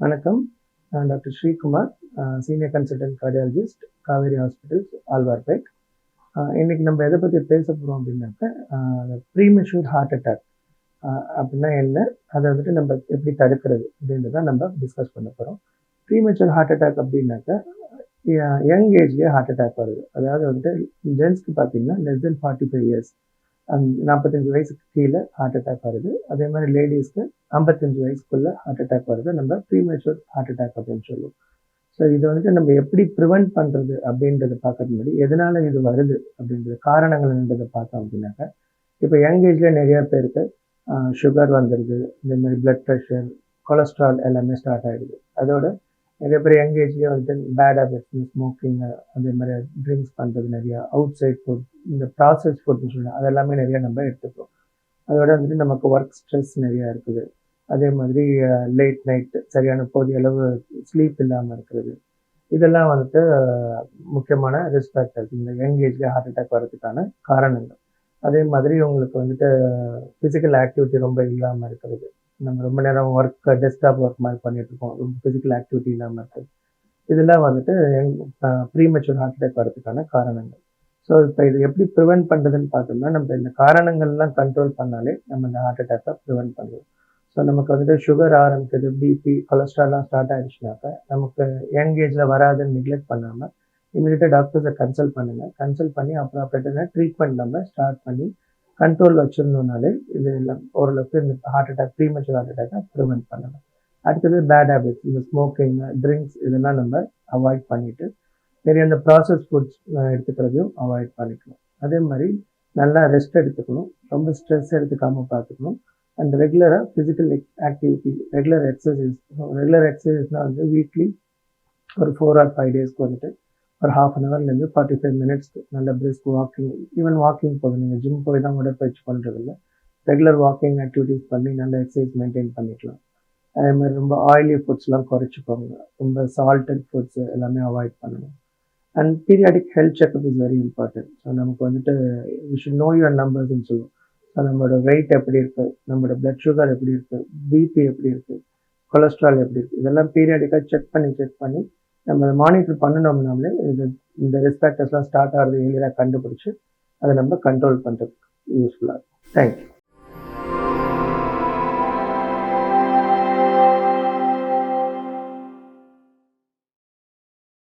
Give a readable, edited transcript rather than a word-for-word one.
வணக்கம். நான் doctor Sreekumar, senior consultant cardiologist, Kaveri hospitals, Alwarpet. இன்னைக்கு நம்ம எதை பற்றி பேச போகிறோம் அப்படின்னாக்க, ப்ரீமெச்சூர் ஹார்ட் அட்டாக் அப்படின்னா என்ன, அதை வந்துட்டு நம்ம எப்படி தடுக்கிறது அப்படின்றத நம்ம டிஸ்கஸ் பண்ண போகிறோம். ப்ரீமெச்சூர் ஹார்ட் அட்டாக் அப்படின்னாக்க யங் ஏஜ்லேயே ஹார்ட் அட்டாக் வருது. அதாவது வந்துட்டு ஜென்ஸ்க்கு பார்த்தீங்கன்னா லெஸ் தென் 45 இயர்ஸ், 45 வயசுக்கு கீழே ஹார்ட் அட்டாக் வருது. அதே மாதிரி லேடிஸ்க்கு 55 வயசுக்குள்ள ஹார்ட் அட்டாக் வருது. நம்ம ப்ரீமெச்சூர் ஹார்ட் அட்டாக் அப்படின்னு சொல்லுவோம். ஸோ இதை வந்துட்டு நம்ம எப்படி ப்ரிவென்ட் பண்ணுறது அப்படின்றத பார்க்கறது முன்னாடி எதனால இது வருது அப்படின்றது காரணங்கள்ன்றதை பார்த்தோம் அப்படின்னாக்கா, இப்போ யங் ஏஜ்ல நிறைய பேருக்கு சுகர் வந்துடுது, இந்த மாதிரி பிளட் ப்ரெஷர், கொலஸ்ட்ரால் எல்லாமே ஸ்டார்ட் ஆகிடுது. அதோட நிறைய பேர் யங் ஏஜ்லேயே வந்து பேட் ஹேபிட்ஸ், ஸ்மோக்கிங், அதே மாதிரி ட்ரிங்க்ஸ் பண்ணுறது, நிறையா அவுட் சைட் ஃபுட், இந்த ப்ராசஸ் ஃபுட்னு சொல்லுவாங்க, அதெல்லாமே நிறையா நம்ம எடுத்துக்கிறோம். அதோட வந்துட்டு நமக்கு ஒர்க் ஸ்ட்ரெஸ் நிறையா இருக்குது. அதே மாதிரி லேட் நைட் சரியான போதிய அளவு ஸ்லீப் இல்லாமல் இருக்கிறது, இதெல்லாம் வந்துட்டு முக்கியமான ரிஸ்க் ஃபேக்டர்ஸ் இந்த யங் ஏஜ்லேயே ஹார்ட் அட்டாக் வர்றதுக்கான காரணங்கள். அதே மாதிரி உங்களுக்கு வந்துட்டு ஃபிசிக்கல் ஆக்டிவிட்டி ரொம்ப இல்லாமல் இருக்கிறது, நம்ம ரொம்ப நேரம் டெஸ்க்டாப் ஒர்க் மாதிரி பண்ணிட்டு இருக்கோம், ரொம்ப ஃபிசிக்கல் ஆக்டிவிட்டி இல்லாமல் இருக்குது, இதெல்லாம் வந்துட்டு ப்ரீமெச்சூர் ஹார்ட் அட்டாக் வரதுக்கான காரணங்கள். ஸோ இப்போ இது எப்படி ப்ரிவென்ட் பண்ணுறதுன்னு பார்த்தோம்னா, நம்ம இந்த காரணங்கள்லாம் கண்ட்ரோல் பண்ணாலே நம்ம இந்த ஹார்ட் அட்டாக்கை ப்ரிவென்ட் பண்ணுவோம். ஸோ நமக்கு வந்துட்டு சுகர் ஆரம்பிக்குது, பிபி, கொலஸ்ட்ரால்லாம் ஸ்டார்ட் ஆகிடுச்சுனாக்கா நமக்கு யங் ஏஜில் வராதுன்னு நெக்லெக்ட் பண்ணாமல் இமீடியட்டாக டாக்டர்ஸை கன்சல்ட் பண்ணுங்கள். கன்சல்ட் பண்ணி அப்புறம் அப்புறமேட்டு ட்ரீட்மெண்ட் நம்ம ஸ்டார்ட் பண்ணி கண்ட்ரோல் வச்சுருந்தோம்னாலே இது எல்லாம் ஓரளவுக்கு இந்த ஹார்ட் அட்டாக், ப்ரீமெச்சூர் ஹார்ட் அட்டாக்கை ப்ரிவென்ட் பண்ணலாம். அடுத்தது பேட் ஹேபிட்ஸ், இந்த ஸ்மோக்கிங், ட்ரிங்க்ஸ், இதெல்லாம் நம்ம அவாய்ட் பண்ணிவிட்டு நிறைய இந்த ப்ராசஸ் ஃபுட்ஸ் எடுத்துக்கிறதையும் அவாய்ட் பண்ணிக்கணும். அதே மாதிரி நல்லா ரெஸ்ட் எடுத்துக்கணும், ரொம்ப ஸ்ட்ரெஸ் எடுத்துக்காமல் பார்த்துக்கணும். அண்ட் ரெகுலராக ஃபிசிக்கல் ஆக்டிவிட்டி, ரெகுலர் எக்ஸசைஸ்னால் வந்து வீக்லி ஒரு 4 or 5 டேஸ்க்கு வந்துட்டு ஒரு ½ an hourலேருந்து 45 மினிட்ஸ்க்கு நல்ல பிரிஸ்க் வாக்கிங், ஈவன் வாக்கிங் போதும். நீங்கள் ஜிம் போய் தான் உடற்பயிற்சி பண்ணுறதில்ல, ரெகுலர் வாக்கிங் ஆக்டிவிட்டீஸ் பண்ணி நல்ல எக்ஸசைஸ் மெயின்டைன் பண்ணிக்கலாம். அதே மாதிரி ரொம்ப ஆயிலி ஃபுட்ஸ்லாம் குறைச்சிக்கோங்க, ரொம்ப சால்டட் ஃபுட்ஸ் எல்லாமே அவாய்ட் பண்ணணும். And periodic health checkup is very important. So நமக்கு வந்துட்டு வி ஷுட் நோ யுவர் நம்பர்ஸ்ன்னு சொல்லுவோம். ஸோ நம்மளோட வெயிட் எப்படி இருக்குது, நம்மளோட பிளட் சுகர் எப்படி இருக்குது, பிபி எப்படி இருக்குது, கொலஸ்ட்ரால் எப்படி இருக்குது, இதெல்லாம் பீரியாடிக்காக செக் பண்ணி நம்ம மானிட்டர் பண்ணணும்னாலே இந்த ரிஸ்க் ஃபேக்டர்ஸ்லாம் ஸ்டார்ட் ஆகிறது எளிதாக கண்டுபிடிச்சி அதை நம்ம கண்ட்ரோல் பண்ணுறதுக்கு யூஸ்ஃபுல்லாக இருக்கும். தேங்க்யூ.